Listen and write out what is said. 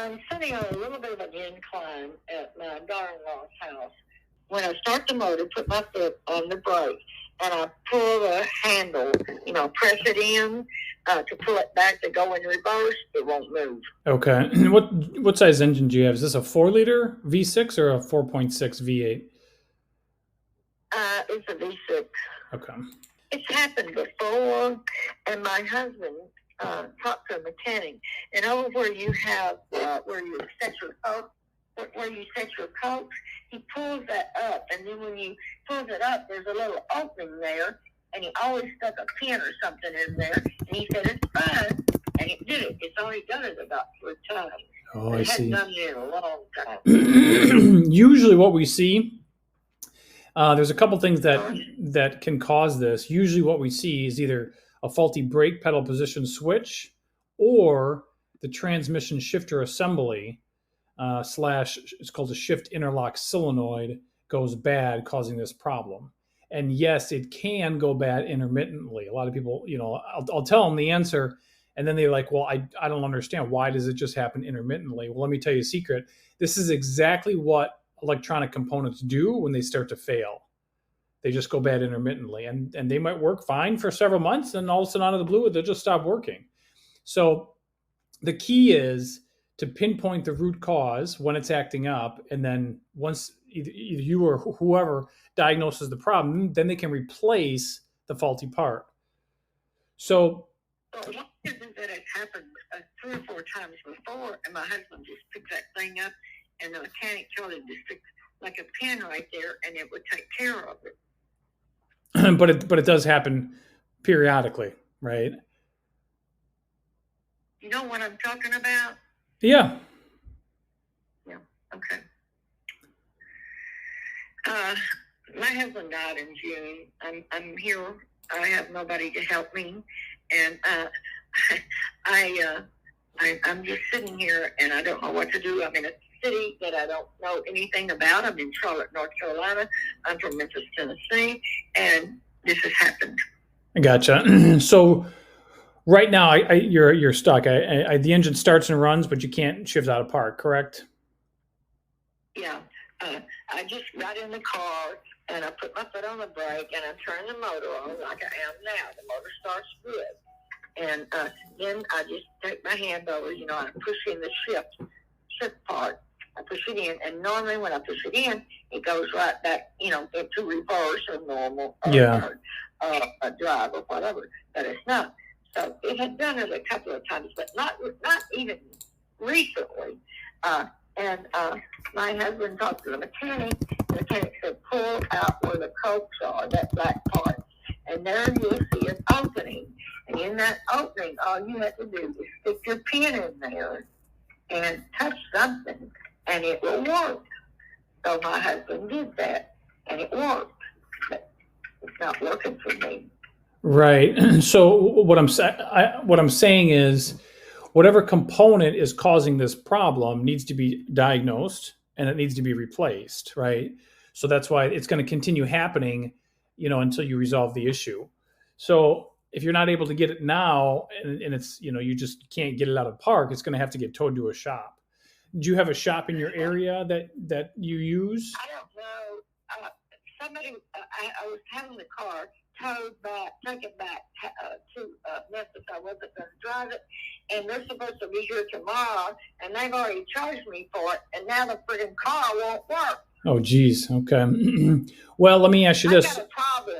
I'm sitting on a little bit of an incline at my daughter-in-law's house. When I start the motor, put my foot on the brake, and I pull the handle, press it in to pull it back to go in reverse, it won't move. Okay. And what size engine do you have? Is this a 4-liter V6 or a 4.6 V8? It's a V6. Okay. It's happened before, and my husband talked to a mechanic, and over where you have where you set your coach, he pulls that up, and then when you pulls it up, there's a little opening there, and he always stuck a pin or something in there, and he said it's fine, and it did it. It's only done it about 3 times. Oh, I see. It hadn't done it in a long time. Usually, what we see. There's a couple things that can cause this. Usually what we see is either a faulty brake pedal position switch or the transmission shifter assembly / it's called a shift interlock solenoid goes bad, causing this problem. And yes, it can go bad intermittently. A lot of people, I'll tell them the answer, and then they're like, well, I don't understand. Why does it just happen intermittently? Well, let me tell you a secret. This is exactly what electronic components do when they start to fail. They just go bad intermittently, and they might work fine for several months, and all of a sudden out of the blue, they'll just stop working. So the key is to pinpoint the root cause when it's acting up, and then once either you or whoever diagnoses the problem, then they can replace the faulty part. So that it happened 3 or 4 times before, and my husband just picked that thing up, and the mechanic told him to stick like a pin right there, and it would take care of it. But it does happen periodically, right? You know what I'm talking about? Yeah. Yeah. Okay. My husband died in June. I'm here. I have nobody to help me, and I'm just sitting here, and I don't know what to do. I'm in a city that I don't know anything about. I'm in Charlotte, North Carolina. I'm from Memphis, Tennessee, and this has happened. I gotcha. So right now, you're stuck. The engine starts and runs, but you can't shift out of park, correct? Yeah. I just got in the car, and I put my foot on the brake, and I turned the motor on like I am now. The motor starts good. And then I just take my hand over, I push in the shift part. I push it in, and normally when I push it in, it goes right back, into reverse or normal or drive or whatever. But it's not. So it had done it a couple of times, but not even recently. And my husband talked to the mechanic. The mechanic said, pull out where the cokes are, that black part. And there you'll see an opening. And in that opening, all you have to do is stick your pin in there and touch something, and it will work. So my husband did that, and it worked. But it's not working for me. Right. So what I'm saying is, whatever component is causing this problem needs to be diagnosed, and it needs to be replaced. Right. So that's why it's going to continue happening, until you resolve the issue. So if you're not able to get it now, and it's, you just can't get it out of the park, it's going to have to get towed to a shop. Do you have a shop in your area that you use? I don't know. Somebody, I was having the car towed back, taken back to Memphis. I wasn't going to drive it, and they're supposed to be here tomorrow, and they've already charged me for it, and now the freaking car won't work. Oh, geez. Okay. Well, let me ask you this. I got a problem.